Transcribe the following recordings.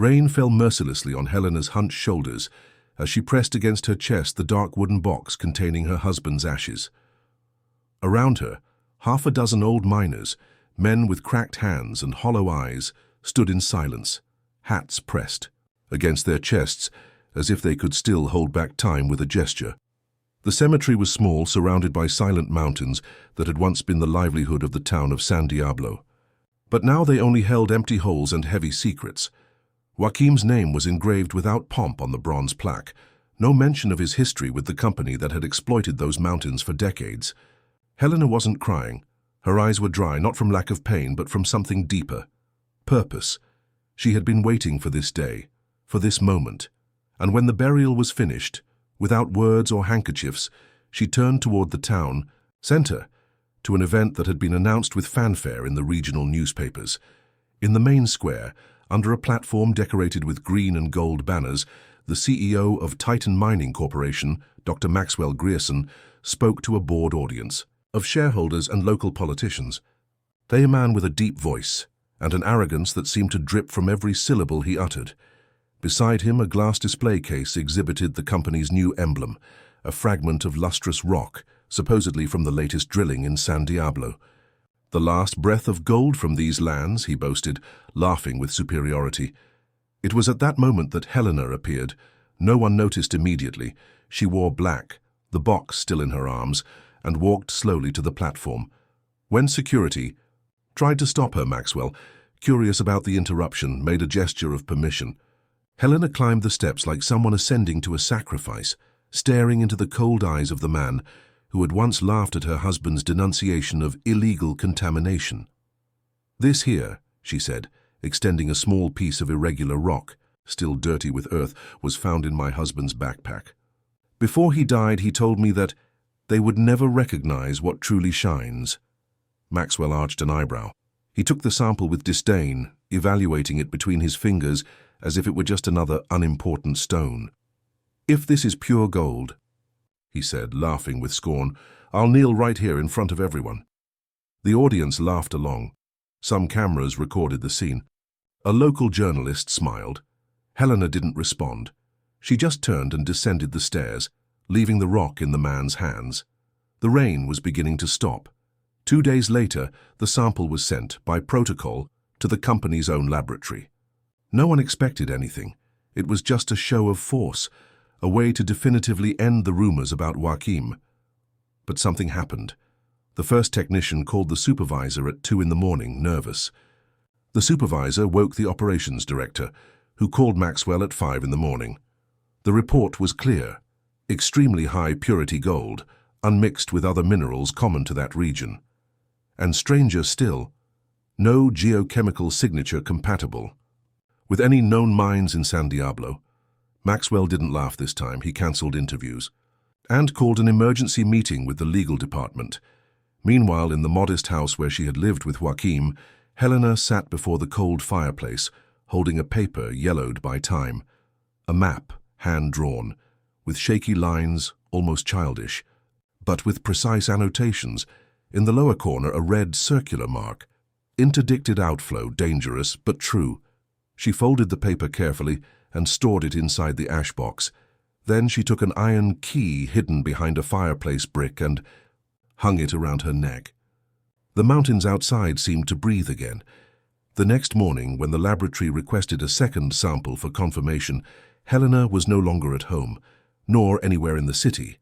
Rain fell mercilessly on Helena's hunched shoulders as she pressed against her chest the dark wooden box containing her husband's ashes. Around her, half a dozen old miners, men with cracked hands and hollow eyes, stood in silence, hats pressed against their chests as if they could still hold back time with a gesture. The cemetery was small, surrounded by silent mountains that had once been the livelihood of the town of San Diablo. But now they only held empty holes and heavy secrets. Joaquim's name was engraved without pomp on the bronze plaque, no mention of his history with the company that had exploited those mountains for decades. Helena wasn't crying. Her eyes were dry, not from lack of pain, but from something deeper. Purpose. She had been waiting for this day, for this moment. And when the burial was finished, without words or handkerchiefs, she turned toward the town center, to an event that had been announced with fanfare in the regional newspapers. In the main square, under a platform decorated with green and gold banners, the CEO of Titan Mining Corporation, Dr. Maxwell Grierson, spoke to a bored audience of shareholders and local politicians. They a man with a deep voice and an arrogance that seemed to drip from every syllable he uttered. Beside him, a glass display case exhibited the company's new emblem, a fragment of lustrous rock, supposedly from the latest drilling in San Diablo. The last breath of gold from these lands, he boasted, laughing with superiority. It was at that moment that Helena appeared. No one noticed immediately. She wore black, the box still in her arms, and walked slowly to the platform. When security tried to stop her, Maxwell, curious about the interruption, made a gesture of permission. Helena climbed the steps like someone ascending to a sacrifice, staring into the cold eyes of the man who had once laughed at her husband's denunciation of illegal contamination. "This here," she said, extending a small piece of irregular rock, still dirty with earth, was found in my husband's backpack. Before he died, he told me that they would never recognize what truly shines. Maxwell arched an eyebrow. He took the sample with disdain, evaluating it between his fingers as if it were just another unimportant stone. "If this is pure gold," he said, laughing with scorn, "I'll kneel right here in front of everyone." The audience laughed along. Some cameras recorded the scene. A local journalist smiled. Helena didn't respond. She just turned and descended the stairs, leaving the rock in the man's hands. The rain was beginning to stop. 2 days later, the sample was sent, by protocol, to the company's own laboratory. No one expected anything. It was just a show of force, a way to definitively end the rumors about Joaquim. But something happened. The first technician called the supervisor at 2 in the morning, nervous. The supervisor woke the operations director, who called Maxwell at 5 in the morning. The report was clear. Extremely high purity gold, unmixed with other minerals common to that region. And stranger still, no geochemical signature compatible with any known mines in San Diablo. Maxwell didn't laugh this time. He cancelled interviews and called an emergency meeting with the legal department. Meanwhile, in the modest house where she had lived with Joaquim, Helena sat before the cold fireplace, holding a paper yellowed by time. A map, hand-drawn, with shaky lines, almost childish, but with precise annotations. In the lower corner, a red circular mark. Interdicted outflow, dangerous, but true. She folded the paper carefully and stored it inside the ash box. Then she took an iron key hidden behind a fireplace brick and hung it around her neck. The mountains outside seemed to breathe again. The next morning, when the laboratory requested a second sample for confirmation, Helena was no longer at home, nor anywhere in the city.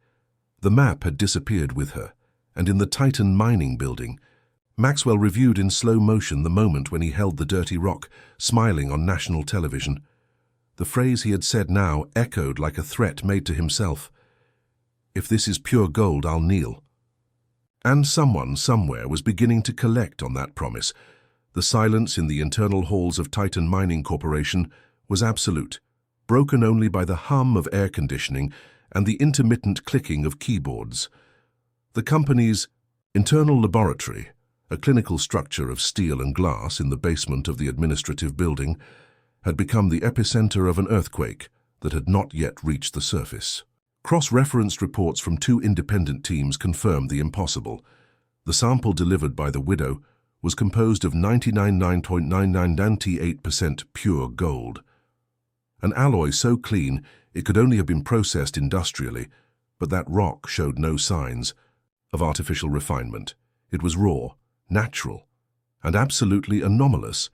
The map had disappeared with her, and in the Titan Mining Building, Maxwell reviewed in slow motion the moment when he held the dirty rock, smiling on national television. The phrase he had said now echoed like a threat made to himself. "If this is pure gold, I'll kneel." And someone, somewhere, was beginning to collect on that promise. The silence in the internal halls of Titan Mining Corporation was absolute, broken only by the hum of air conditioning and the intermittent clicking of keyboards. The company's internal laboratory, a clinical structure of steel and glass in the basement of the administrative building, had become the epicenter of an earthquake that had not yet reached the surface. Cross-referenced reports from 2 independent teams confirmed the impossible. The sample delivered by the widow was composed of 99.9998% pure gold. An alloy so clean it could only have been processed industrially, but that rock showed no signs of artificial refinement. It was raw, natural, and absolutely anomalous.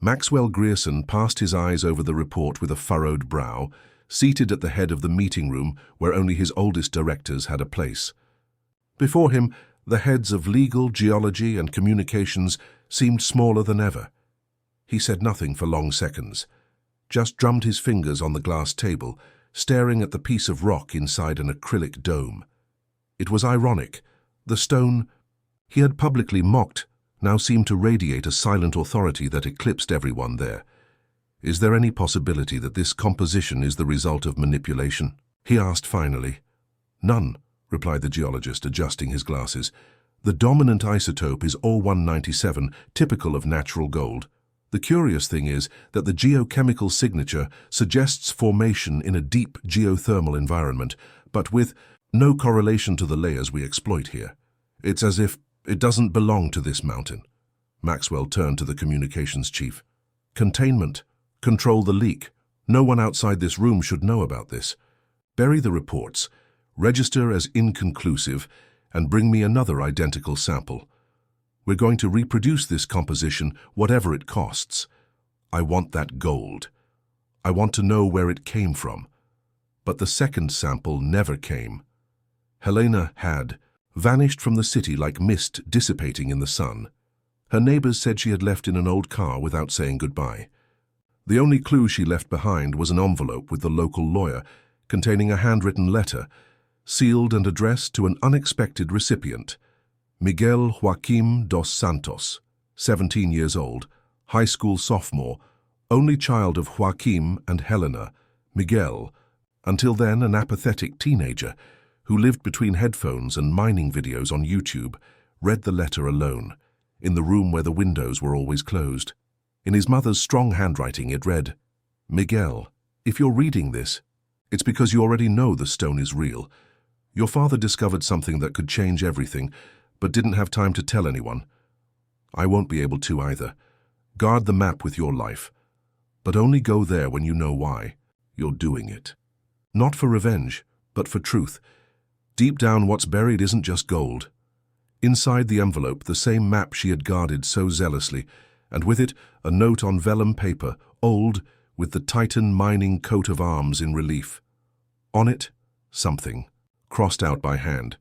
Maxwell Grierson passed his eyes over the report with a furrowed brow, seated at the head of the meeting room where only his oldest directors had a place. Before him, the heads of legal, geology, and communications seemed smaller than ever. He said nothing for long seconds, just drummed his fingers on the glass table, staring at the piece of rock inside an acrylic dome. It was ironic. The stone he had publicly mocked now seemed to radiate a silent authority that eclipsed everyone there. "Is there any possibility that this composition is the result of manipulation?" he asked finally. "None," replied the geologist, adjusting his glasses. "The dominant isotope is Or-197, typical of natural gold. The curious thing is that the geochemical signature suggests formation in a deep geothermal environment, but with no correlation to the layers we exploit here. It's as if it doesn't belong to this mountain." Maxwell turned to the communications chief. "Containment. Control the leak. No one outside this room should know about this. Bury the reports, register as inconclusive, and bring me another identical sample. We're going to reproduce this composition, whatever it costs. I want that gold. I want to know where it came from." But the second sample never came. Helena had vanished from the city like mist dissipating in the sun. Her neighbors said she had left in an old car without saying goodbye. The only clue she left behind was an envelope with the local lawyer containing a handwritten letter, sealed and addressed to an unexpected recipient. Miguel Joaquim dos Santos, 17 years old, high school sophomore, only child of Joaquim and Helena. Miguel, until then an apathetic teenager who lived between headphones and mining videos on YouTube, read the letter alone, in the room where the windows were always closed. In his mother's strong handwriting it read, "Miguel, if you're reading this, it's because you already know the stone is real. Your father discovered something that could change everything, but didn't have time to tell anyone. I won't be able to either. Guard the map with your life, but only go there when you know why you're doing it. Not for revenge, but for truth. Deep down, what's buried isn't just gold." Inside the envelope, the same map she had guarded so zealously, and with it a note on vellum paper, old, with the Titan mining coat of arms in relief. On it, something, crossed out by hand.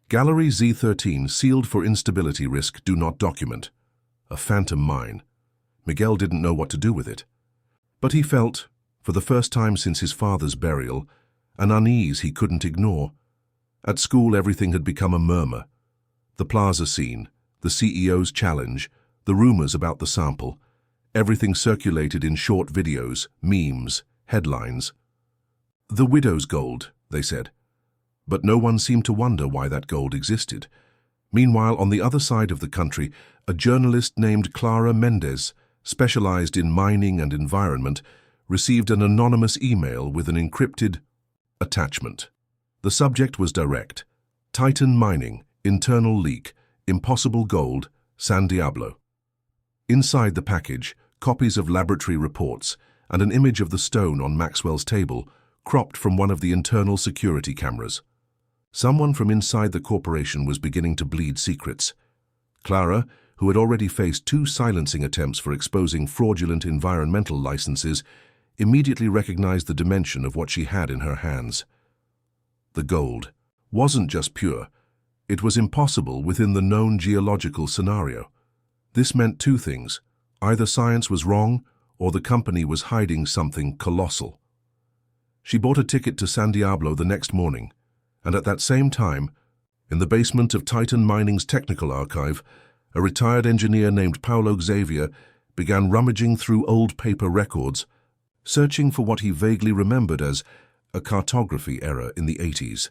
"Gallery Z13, sealed for instability risk, do not document." A phantom mine. Miguel didn't know what to do with it. But he felt, for the first time since his father's burial, an unease he couldn't ignore. At school, everything had become a murmur. The plaza scene, the CEO's challenge, the rumors about the sample, everything circulated in short videos, memes, headlines. "The widow's gold," they said. But no one seemed to wonder why that gold existed. Meanwhile, on the other side of the country, a journalist named Clara Mendez, specialized in mining and environment, received an anonymous email with an encrypted attachment. The subject was direct: Titan mining, internal leak, impossible gold, San Diablo. Inside the package, copies of laboratory reports and an image of the stone on Maxwell's table, cropped from one of the internal security cameras. Someone from inside the corporation was beginning to bleed secrets. Clara, who had already faced 2 silencing attempts for exposing fraudulent environmental licenses, immediately recognized the dimension of what she had in her hands. The gold wasn't just pure. It was impossible within the known geological scenario. This meant 2 things. Either science was wrong, or the company was hiding something colossal. She bought a ticket to San Diablo the next morning, and at that same time, in the basement of Titan Mining's technical archive, a retired engineer named Paulo Xavier began rummaging through old paper records, searching for what he vaguely remembered as a cartography error in the 80s.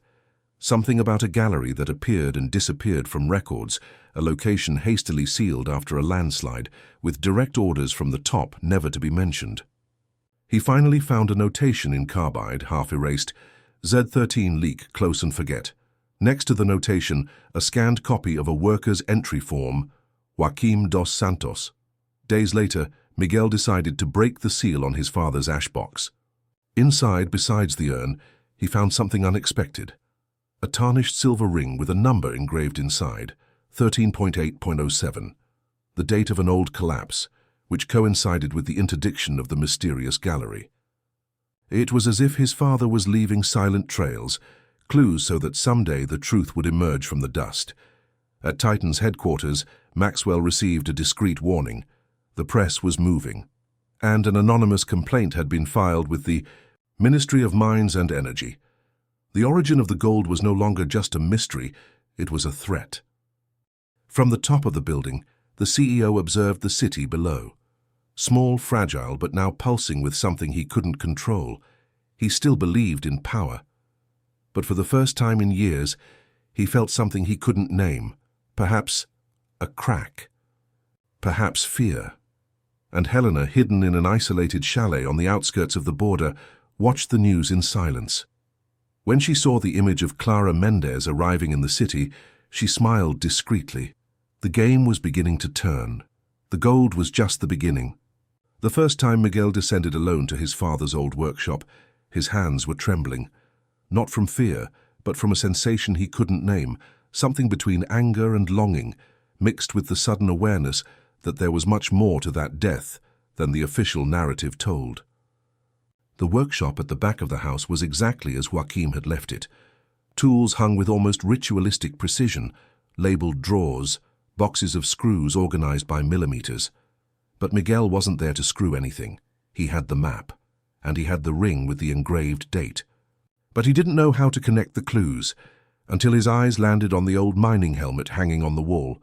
Something about a gallery that appeared and disappeared from records, a location hastily sealed after a landslide, with direct orders from the top never to be mentioned. He finally found a notation in carbide, half erased: Z13 leak, close and forget. Next to the notation, a scanned copy of a worker's entry form, Joaquim dos Santos. Days later, Miguel decided to break the seal on his father's ash box. Inside, besides the urn, he found something unexpected. A tarnished silver ring with a number engraved inside, 13.8.07, the date of an old collapse, which coincided with the interdiction of the mysterious gallery. It was as if his father was leaving silent trails, clues so that someday the truth would emerge from the dust. At Titan's headquarters, Maxwell received a discreet warning. The press was moving, and an anonymous complaint had been filed with the Ministry of Mines and Energy. The origin of the gold was no longer just a mystery, it was a threat. From the top of the building, the CEO observed the city below. Small, fragile, but now pulsing with something he couldn't control. He still believed in power. But for the first time in years, he felt something he couldn't name. Perhaps a crack. Perhaps fear. And Helena, hidden in an isolated chalet on the outskirts of the border, watched the news in silence. When she saw the image of Clara Mendez arriving in the city, she smiled discreetly. The game was beginning to turn. The gold was just the beginning. The first time Miguel descended alone to his father's old workshop, his hands were trembling. Not from fear, but from a sensation he couldn't name, something between anger and longing, mixed with the sudden awareness that there was much more to that death than the official narrative told. The workshop at the back of the house was exactly as Joaquim had left it. Tools hung with almost ritualistic precision, labeled drawers, boxes of screws organized by millimeters. But Miguel wasn't there to screw anything. He had the map, and he had the ring with the engraved date. But he didn't know how to connect the clues, until his eyes landed on the old mining helmet hanging on the wall.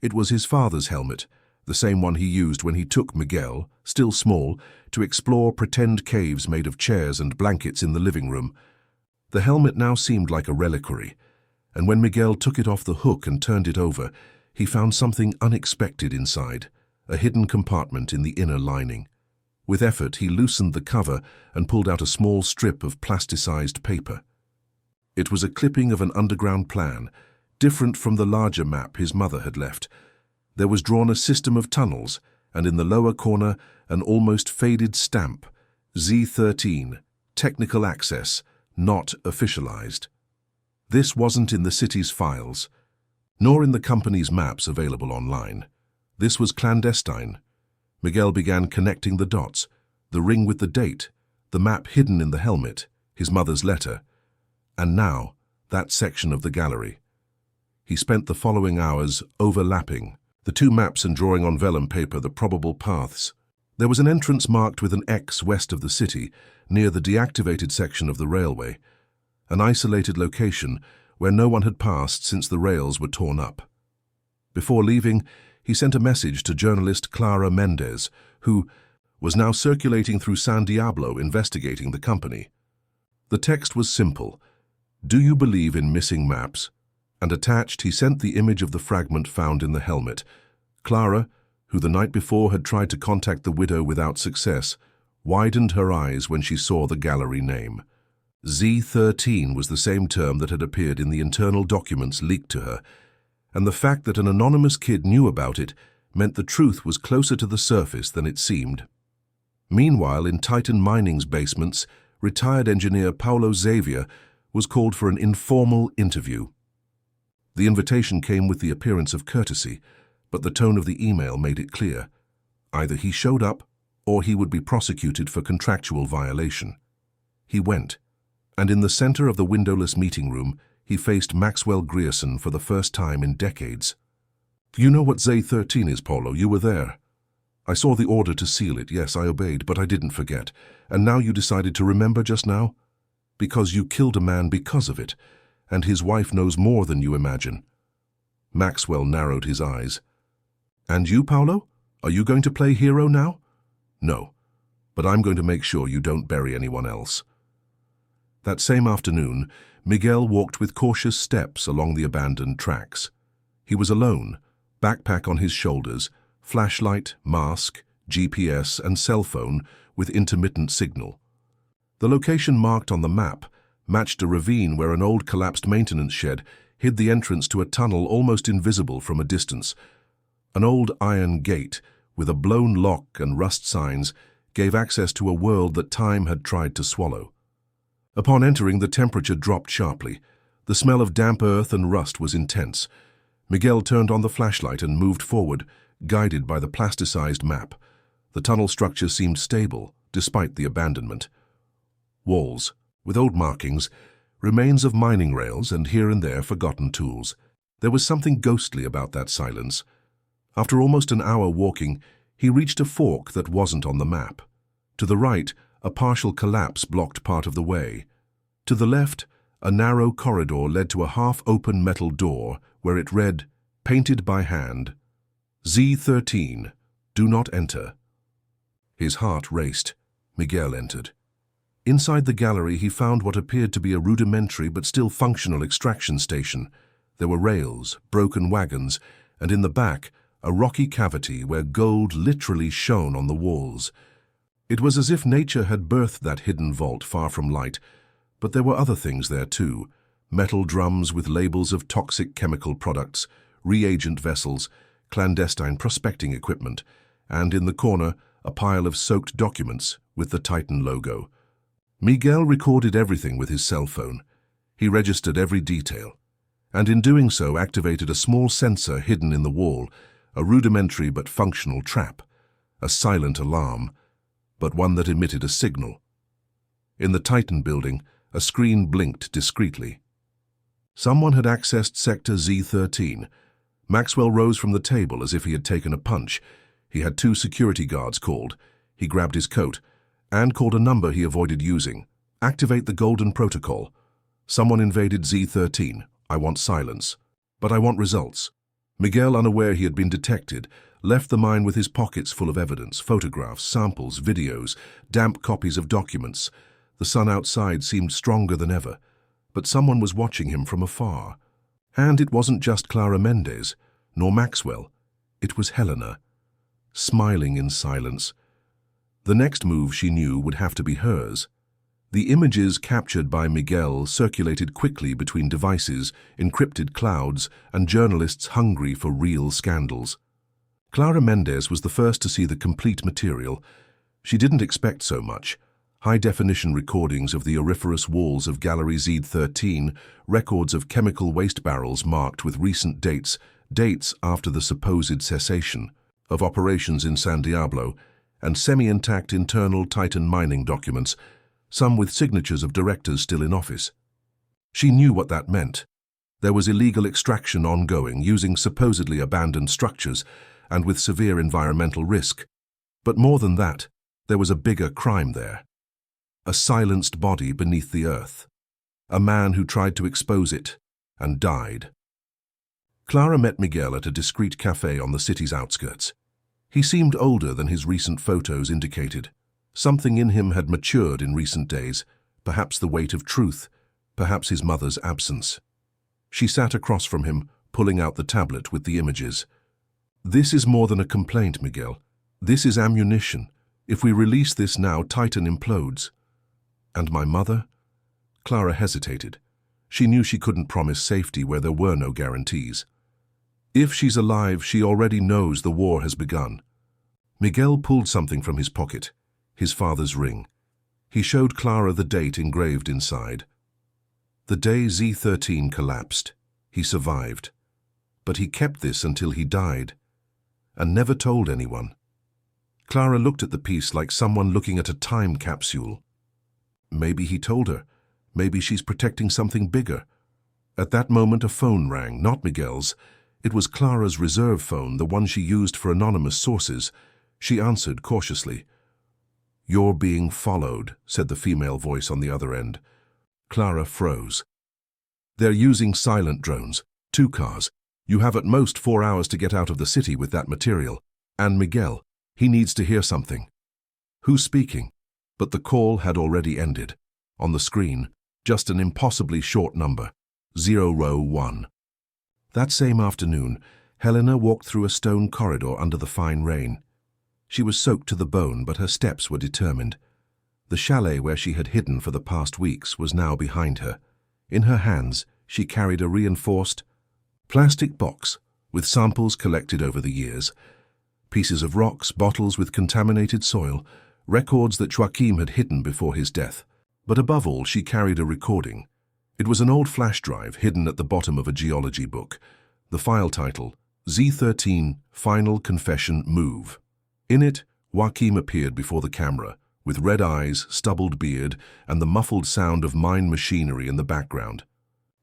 It was his father's helmet, the same one he used when he took Miguel, still small, to explore pretend caves made of chairs and blankets in the living room. The helmet now seemed like a reliquary, and when Miguel took it off the hook and turned it over, he found something unexpected inside, a hidden compartment in the inner lining. With effort, he loosened the cover and pulled out a small strip of plasticized paper. It was a clipping of an underground plan, different from the larger map his mother had left. There was drawn a system of tunnels, and in the lower corner, an almost faded stamp, Z13, technical access, not officialized. This wasn't in the city's files, nor in the company's maps available online. This was clandestine. Miguel began connecting the dots, the ring with the date, the map hidden in the helmet, his mother's letter, and now that section of the gallery. He spent the following hours overlapping the two maps and drawing on vellum paper the probable paths. There was an entrance marked with an X west of the city, near the deactivated section of the railway, an isolated location where no one had passed since the rails were torn up. Before leaving, he sent a message to journalist Clara Mendez, who was now circulating through San Diablo investigating the company. The text was simple: "Do you believe in missing maps?" And attached he sent the image of the fragment found in the helmet. Clara, who the night before had tried to contact the widow without success, widened her eyes when she saw the gallery name. Z13 was the same term that had appeared in the internal documents leaked to her, and the fact that an anonymous kid knew about it meant the truth was closer to the surface than it seemed. Meanwhile, in Titan Mining's basements, retired engineer Paulo Xavier was called for an informal interview. The invitation came with the appearance of courtesy, but the tone of the email made it clear. Either he showed up, or he would be prosecuted for contractual violation. He went, and in the center of the windowless meeting room, he faced Maxwell Grierson for the first time in decades. "You know what Z13 is, Paulo. You were there. I saw the order to seal it. Yes, I obeyed, but I didn't forget. And now you decided to remember just now? Because you killed a man because of it, and his wife knows more than you imagine." Maxwell narrowed his eyes. "And you, Paulo? Are you going to play hero now?" "No, but I'm going to make sure you don't bury anyone else." That same afternoon, Miguel walked with cautious steps along the abandoned tracks. He was alone, backpack on his shoulders, flashlight, mask, GPS, and cell phone with intermittent signal. The location marked on the map matched a ravine where an old collapsed maintenance shed hid the entrance to a tunnel almost invisible from a distance. An old iron gate, with a blown lock and rust signs, gave access to a world that time had tried to swallow. Upon entering, the temperature dropped sharply. The smell of damp earth and rust was intense. Miguel turned on the flashlight and moved forward, guided by the plasticized map. The tunnel structure seemed stable, despite the abandonment. Walls, with old markings, remains of mining rails, and here and there forgotten tools. There was something ghostly about that silence. After almost an hour walking, he reached a fork that wasn't on the map. To the right, a partial collapse blocked part of the way. To the left, a narrow corridor led to a half-open metal door where it read, painted by hand, Z13, do not enter. His heart raced. Miguel entered. Inside the gallery, he found what appeared to be a rudimentary but still functional extraction station. There were rails, broken wagons, and in the back, a rocky cavity where gold literally shone on the walls. It was as if nature had birthed that hidden vault far from light, but there were other things there too. Metal drums with labels of toxic chemical products, reagent vessels, clandestine prospecting equipment, and in the corner, a pile of soaked documents with the Titan logo. Miguel recorded everything with his cell phone. He registered every detail, and in doing so activated a small sensor hidden in the wall, a rudimentary but functional trap, a silent alarm, but one that emitted a signal. In the Titan building, a screen blinked discreetly. Someone had accessed Sector Z13. Maxwell rose from the table as if he had taken a punch. He had 2 security guards called. He grabbed his coat and called a number he avoided using. Activate the Golden Protocol. Someone invaded Z13. I want silence. But I want results. Miguel, unaware he had been detected, left the mine with his pockets full of evidence, photographs, samples, videos, damp copies of documents. The sun outside seemed stronger than ever, but someone was watching him from afar. And it wasn't just Clara Mendez, nor Maxwell. It was Helena, smiling in silence. The next move, she knew, would have to be hers. The images captured by Miguel circulated quickly between devices, encrypted clouds, and journalists hungry for real scandals. Clara Mendez was the first to see the complete material. She didn't expect so much. High-definition recordings of the auriferous walls of Gallery Z13, records of chemical waste barrels marked with recent dates after the supposed cessation of operations in San Diablo, and semi-intact internal Titan mining documents, some with signatures of directors still in office. She knew what that meant. There was illegal extraction ongoing, using supposedly abandoned structures, and with severe environmental risk. But more than that, there was a bigger crime there. A silenced body beneath the earth. A man who tried to expose it, and died. Clara met Miguel at a discreet cafe on the city's outskirts. He seemed older than his recent photos indicated. Something in him had matured in recent days, perhaps the weight of truth, perhaps his mother's absence. She sat across from him, pulling out the tablet with the images. This is more than a complaint, Miguel. This is ammunition. If we release this now, Titan implodes. And my mother? Clara hesitated. She knew she couldn't promise safety where there were no guarantees. If she's alive, she already knows the war has begun. Miguel pulled something from his pocket, his father's ring. He showed Clara the date engraved inside. The day Z13 collapsed. He survived. But he kept this until he died, and never told anyone. Clara looked at the piece like someone looking at a time capsule. Maybe he told her. Maybe she's protecting something bigger. At that moment, a phone rang, not Miguel's. It was Clara's reserve phone, the one she used for anonymous sources. She answered cautiously. "You're being followed," said the female voice on the other end. Clara froze. "They're using silent drones. 2 cars. You have at most 4 hours to get out of the city with that material. And Miguel, he needs to hear something." "Who's speaking?" But the call had already ended. On the screen, just an impossibly short number, 001. That same afternoon, Helena walked through a stone corridor under the fine rain. She was soaked to the bone, but her steps were determined. The chalet where she had hidden for the past weeks was now behind her. In her hands, she carried a reinforced plastic box with samples collected over the years. Pieces of rocks, bottles with contaminated soil, records that Joachim had hidden before his death. But above all, she carried a recording. It was an old flash drive hidden at the bottom of a geology book. The file title, Z13 Final Confession Move. In it, Joachim appeared before the camera, with red eyes, stubbled beard, and the muffled sound of mine machinery in the background.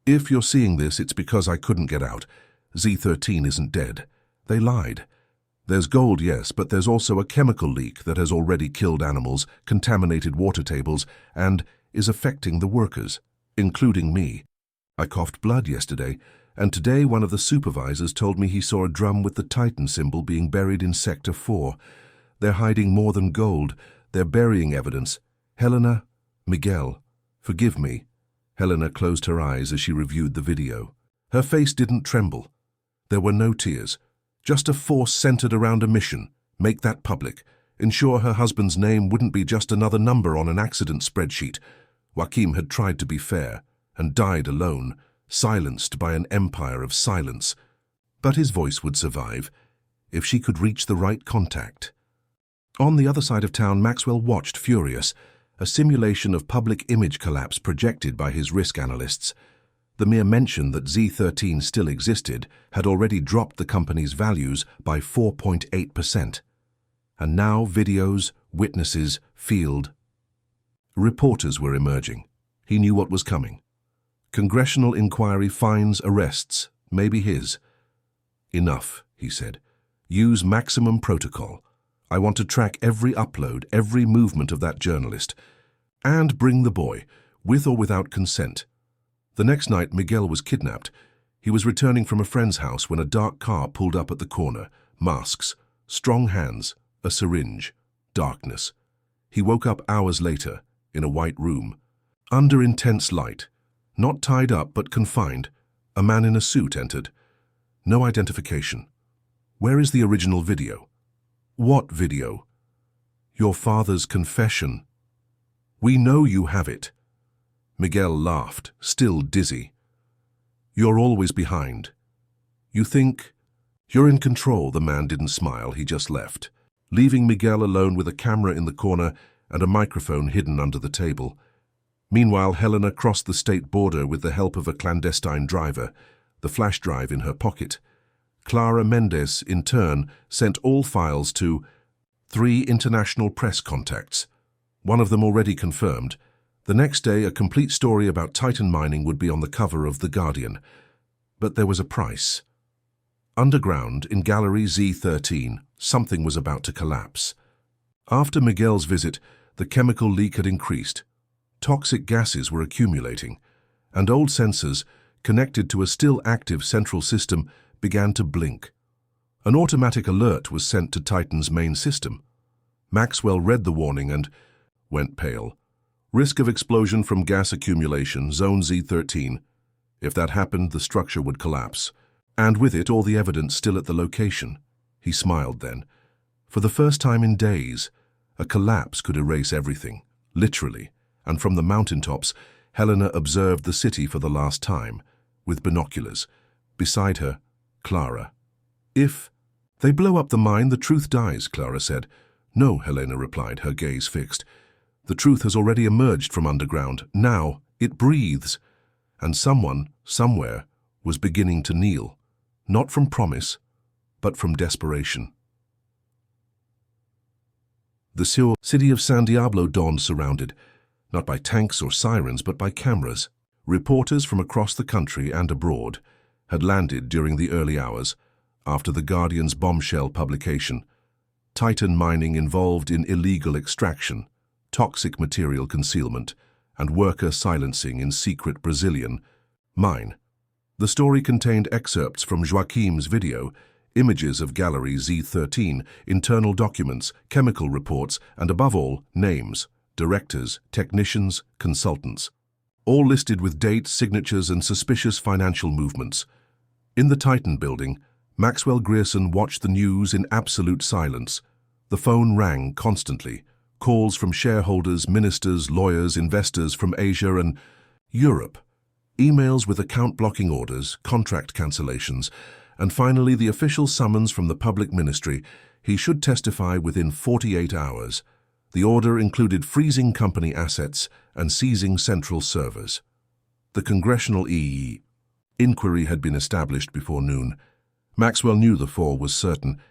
If you're seeing this, it's because I couldn't get out. Z13 isn't dead. They lied. There's gold, yes, but there's also a chemical leak that has already killed animals, contaminated water tables, and is affecting the workers, including me. I coughed blood yesterday, and today one of the supervisors told me he saw a drum with the Titan symbol being buried in Sector 4. They're hiding more than gold. They're burying evidence. Helena, Miguel, forgive me. Helena closed her eyes as she reviewed the video. Her face didn't tremble. There were no tears. Just a force centered around a mission. Make that public. Ensure her husband's name wouldn't be just another number on an accident spreadsheet. Joachim had tried to be fair and died alone, silenced by an empire of silence. But his voice would survive if she could reach the right contact. On the other side of town, Maxwell watched furious, a simulation of public image collapse projected by his risk analysts. The mere mention that Z13 still existed had already dropped the company's values by 4.8%. And now videos, witnesses, field. Reporters were emerging. He knew what was coming. Congressional inquiry, fines, arrests, maybe his. Enough, he said. Use maximum protocol. I want to track every upload, every movement of that journalist. And bring the boy, with or without consent. The next night, Miguel was kidnapped. He was returning from a friend's house when a dark car pulled up at the corner. Masks, strong hands, a syringe, darkness. He woke up hours later, in a white room. Under intense light, not tied up but confined, a man in a suit entered. No identification. Where is the original video? What video? Your father's confession. We know you have it. Miguel laughed, still dizzy. You're always behind. You think you're in control. The man didn't smile, he just left, leaving Miguel alone with a camera in the corner and a microphone hidden under the table. Meanwhile, Helena crossed the state border with the help of a clandestine driver, the flash drive in her pocket. Clara Mendez, in turn, sent all files to 3 international press contacts, one of them already confirmed. The next day, a complete story about Titan mining would be on the cover of The Guardian. But there was a price. Underground, in Gallery Z13, something was about to collapse. After Miguel's visit, the chemical leak had increased. Toxic gases were accumulating, and old sensors, connected to a still active central system, began to blink. An automatic alert was sent to Titan's main system. Maxwell read the warning and went pale. Risk of explosion from gas accumulation, Zone Z13. If that happened, the structure would collapse. And with it, all the evidence still at the location. He smiled then. For the first time in days, a collapse could erase everything, literally. And from the mountaintops, Helena observed the city for the last time, with binoculars. Beside her, Clara. If they blow up the mine, the truth dies, Clara said. No, Helena replied, her gaze fixed. The truth has already emerged from underground. Now it breathes. And someone, somewhere, was beginning to kneel. Not from promise, but from desperation. The city of San Diablo dawned surrounded, not by tanks or sirens, but by cameras. Reporters from across the country and abroad had landed during the early hours after The Guardian's bombshell publication. Titan mining involved in illegal extraction, toxic material concealment, and worker silencing in secret Brazilian mine. The story contained excerpts from Joachim's video, images of Gallery Z13, internal documents, chemical reports, and above all, names, directors, technicians, consultants, all listed with dates, signatures, and suspicious financial movements. In the Titan building, Maxwell Grierson watched the news in absolute silence. The phone rang constantly. Calls from shareholders, ministers, lawyers, investors from Asia and Europe. Emails with account blocking orders, contract cancellations, and finally the official summons from the public ministry. He should testify within 48 hours. The order included freezing company assets and seizing central servers. The congressional inquiry had been established before noon. Maxwell knew the fall was certain,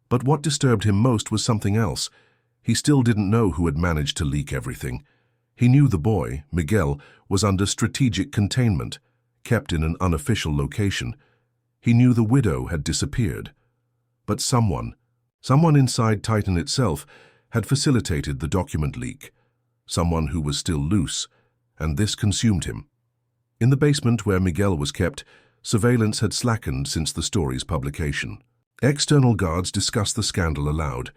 but what disturbed him most was something else. He still didn't know who had managed to leak everything. He knew the boy, Miguel, was under strategic containment, kept in an unofficial location. He knew the widow had disappeared. But someone inside Titan itself, had facilitated the document leak. Someone who was still loose, and this consumed him. In the basement where Miguel was kept, surveillance had slackened since the story's publication. External guards discussed the scandal aloud,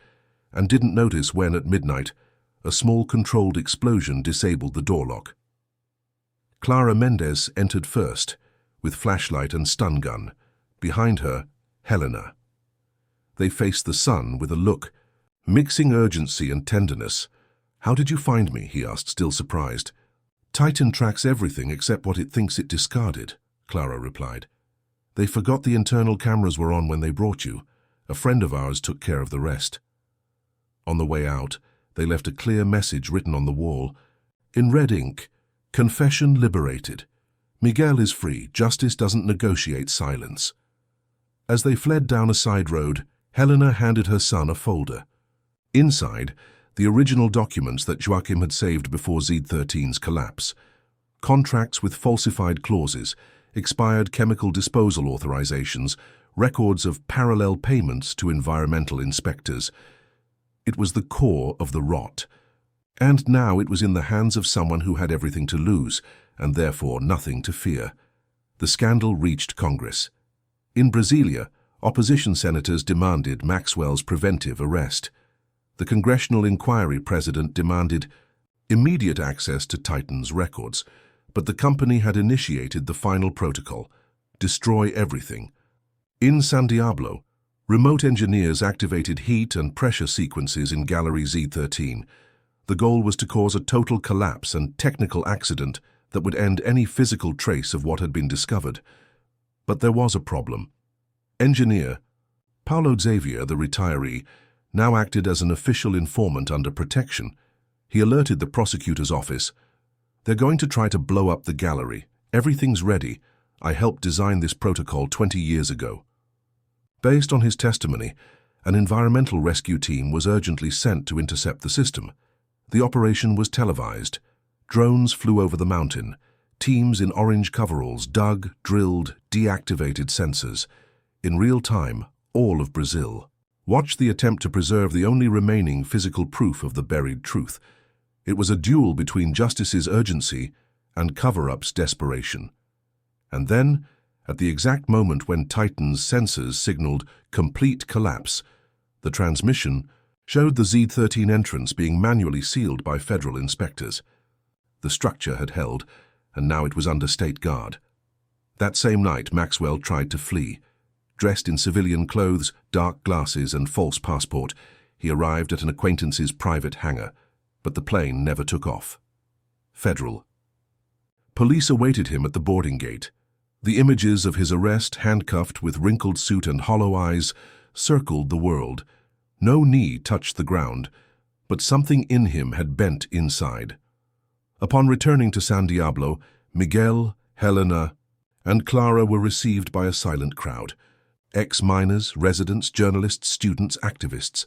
and didn't notice when, at midnight, a small controlled explosion disabled the door lock. Clara Mendez entered first, with flashlight and stun gun. Behind her, Helena. They faced the sun with a look, mixing urgency and tenderness. "How did you find me?" he asked, still surprised. "Titan tracks everything except what it thinks it discarded," Clara replied. "They forgot the internal cameras were on when they brought you. A friend of ours took care of the rest." On the way out, they left a clear message written on the wall. In red ink, "Confession liberated. Miguel is free. Justice doesn't negotiate silence." As they fled down a side road, Helena handed her son a folder. Inside, the original documents that Joachim had saved before Z13's collapse. Contracts with falsified clauses, expired chemical disposal authorizations, records of parallel payments to environmental inspectors. It was the core of the rot. And now it was in the hands of someone who had everything to lose, and therefore nothing to fear. The scandal reached Congress. In Brasilia, opposition senators demanded Maxwell's preventive arrest. The congressional inquiry president demanded immediate access to Titan's records, but the company had initiated the final protocol: destroy everything. In San Diablo, remote engineers activated heat and pressure sequences in Gallery Z13. The goal was to cause a total collapse and technical accident that would end any physical trace of what had been discovered. But there was a problem. Engineer Paulo Xavier, the retiree, now acted as an official informant under protection. He alerted the prosecutor's office. "They're going to try to blow up the gallery. Everything's ready. I helped design this protocol 20 years ago." Based on his testimony, an environmental rescue team was urgently sent to intercept the system. The operation was televised. Drones flew over the mountain. Teams in orange coveralls dug, drilled, deactivated sensors. In real time, all of Brazil watched the attempt to preserve the only remaining physical proof of the buried truth. It was a duel between justice's urgency and cover-up's desperation. And then, at the exact moment when Titan's sensors signaled complete collapse, the transmission showed the Z13 entrance being manually sealed by federal inspectors. The structure had held, and now it was under state guard. That same night, Maxwell tried to flee. Dressed in civilian clothes, dark glasses, and false passport, he arrived at an acquaintance's private hangar, but the plane never took off. Federal. Police awaited him at the boarding gate. The images of his arrest, handcuffed with wrinkled suit and hollow eyes, circled the world. No knee touched the ground, but something in him had bent inside. Upon returning to San Diablo, Miguel, Helena, and Clara were received by a silent crowd. Ex-miners, residents, journalists, students, activists.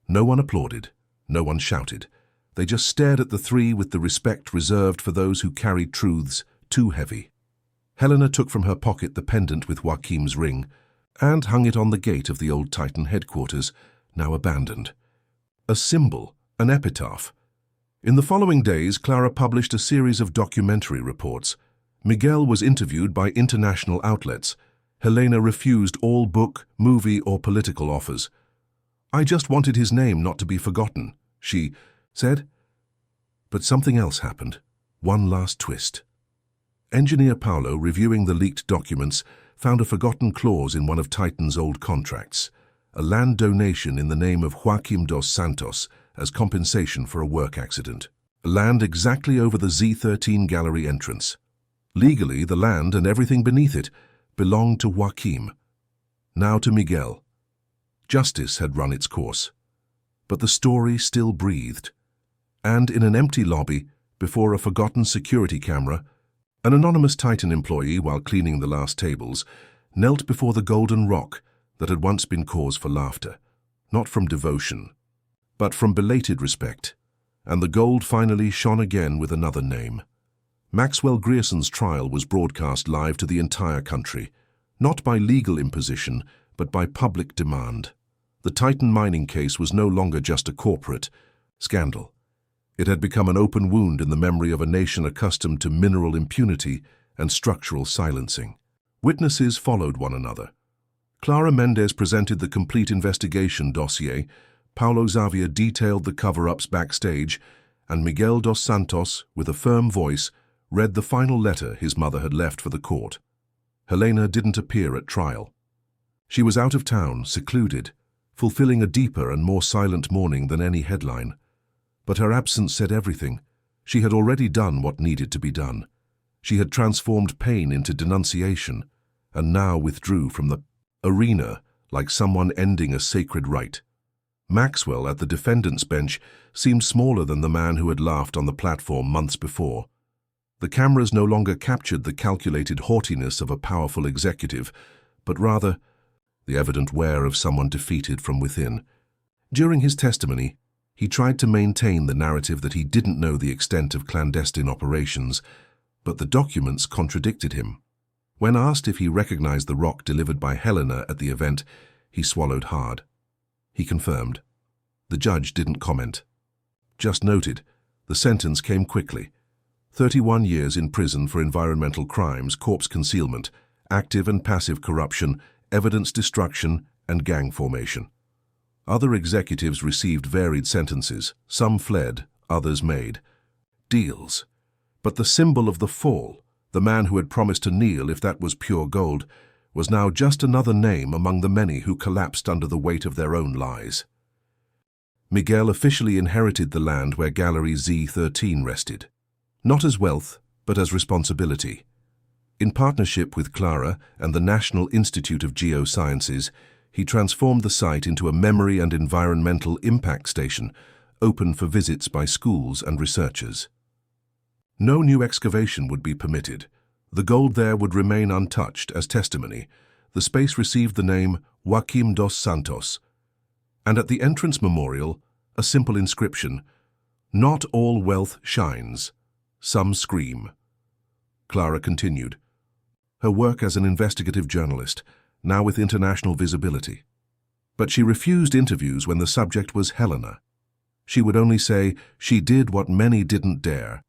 No one applauded, no one shouted. They just stared at the three with the respect reserved for those who carried truths too heavy. Helena took from her pocket the pendant with Joachim's ring and hung it on the gate of the old Titan headquarters, now abandoned. A symbol, an epitaph. In the following days, Clara published a series of documentary reports. Miguel was interviewed by international outlets. Helena refused all book, movie, or political offers. "I just wanted his name not to be forgotten," she said. But something else happened. One last twist. Engineer Paulo, reviewing the leaked documents, found a forgotten clause in one of Titan's old contracts, a land donation in the name of Joaquim dos Santos as compensation for a work accident. Land exactly over the Z13 gallery entrance. Legally, the land and everything beneath it belonged to Joachim, now to Miguel. Justice had run its course, but the story still breathed. And in an empty lobby, before a forgotten security camera, an anonymous Titan employee, while cleaning the last tables, knelt before the golden rock that had once been cause for laughter, not from devotion, but from belated respect. And the gold finally shone again with another name. Maxwell Grierson's trial was broadcast live to the entire country, not by legal imposition, but by public demand. The Titan mining case was no longer just a corporate scandal. It had become an open wound in the memory of a nation accustomed to mineral impunity and structural silencing. Witnesses followed one another. Clara Mendez presented the complete investigation dossier, Paulo Xavier detailed the cover-ups backstage, and Miguel dos Santos, with a firm voice, read the final letter his mother had left for the court. Helena didn't appear at trial. She was out of town, secluded, fulfilling a deeper and more silent mourning than any headline. But her absence said everything. She had already done what needed to be done. She had transformed pain into denunciation, and now withdrew from the arena like someone ending a sacred rite. Maxwell, at the defendant's bench, seemed smaller than the man who had laughed on the platform months before. The cameras no longer captured the calculated haughtiness of a powerful executive, but rather the evident wear of someone defeated from within. During his testimony, he tried to maintain the narrative that he didn't know the extent of clandestine operations, but the documents contradicted him. When asked if he recognized the rock delivered by Helena at the event, he swallowed hard. He confirmed. The judge didn't comment. Just noted, the sentence came quickly. 31 years in prison for environmental crimes, corpse concealment, active and passive corruption, evidence destruction, and gang formation. Other executives received varied sentences. Some fled, others made deals. But the symbol of the fall, the man who had promised to kneel if that was pure gold, was now just another name among the many who collapsed under the weight of their own lies. Miguel officially inherited the land where Gallery Z13 rested, not as wealth, but as responsibility. In partnership with Clara and the National Institute of Geosciences, he transformed the site into a memory and environmental impact station, open for visits by schools and researchers. No new excavation would be permitted. The gold there would remain untouched as testimony. The space received the name Joaquim dos Santos, and at the entrance memorial, a simple inscription, "Not all wealth shines, some scream." Clara continued, her work as an investigative journalist, now with international visibility. But she refused interviews when the subject was Helena. She would only say, "She did what many didn't dare,"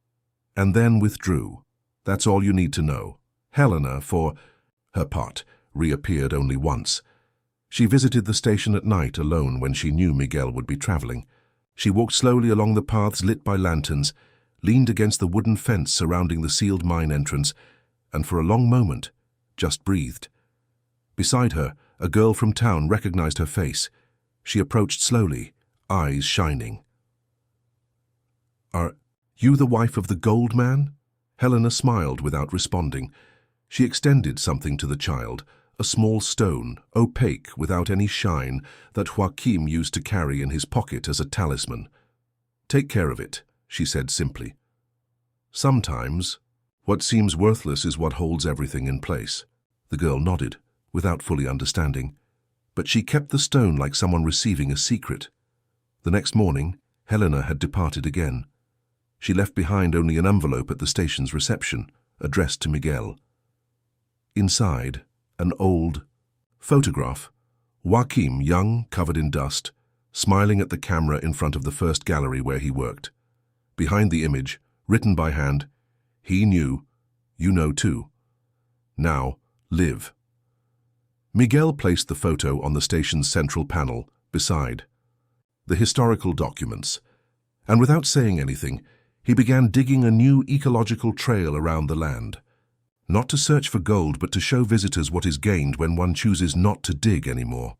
and then withdrew. That's all you need to know. Helena, for her part, reappeared only once. She visited the station at night alone when she knew Miguel would be traveling. She walked slowly along the paths lit by lanterns, leaned against the wooden fence surrounding the sealed mine entrance, and for a long moment just breathed. Beside her, a girl from town recognized her face. She approached slowly, eyes shining. "Are you the wife of the gold man?" Helena smiled without responding. She extended something to the child, a small stone, opaque without any shine, that Joaquim used to carry in his pocket as a talisman. "Take care of it," she said simply. "Sometimes, what seems worthless is what holds everything in place." The girl nodded, without fully understanding, but she kept the stone like someone receiving a secret. The next morning, Helena had departed again. She left behind only an envelope at the station's reception, addressed to Miguel. Inside, an old photograph. Joaquim, young, covered in dust, smiling at the camera in front of the first gallery where he worked. Behind the image, written by hand, "He knew, you know too. Now, live." Miguel placed the photo on the station's central panel, beside the historical documents, and without saying anything, he began digging a new ecological trail around the land. Not to search for gold, but to show visitors what is gained when one chooses not to dig anymore.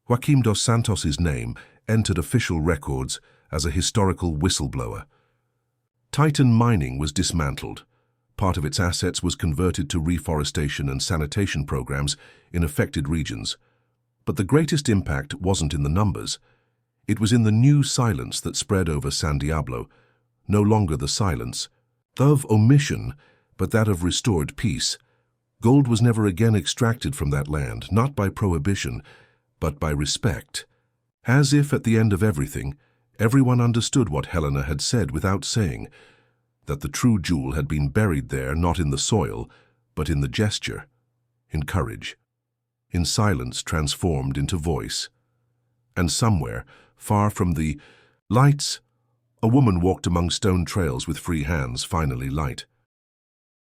Joaquim dos Santos's name entered official records as a historical whistleblower. Titan mining was dismantled. Part of its assets was converted to reforestation and sanitation programs in affected regions. But the greatest impact wasn't in the numbers. It was in the new silence that spread over San Diablo, no longer the silence of omission, but that of restored peace. Gold was never again extracted from that land, not by prohibition, but by respect. As if at the end of everything, everyone understood what Helena had said without saying, that the true jewel had been buried there not in the soil, but in the gesture, in courage, in silence transformed into voice. And somewhere, far from the lights, a woman walked among stone trails with free hands finally light.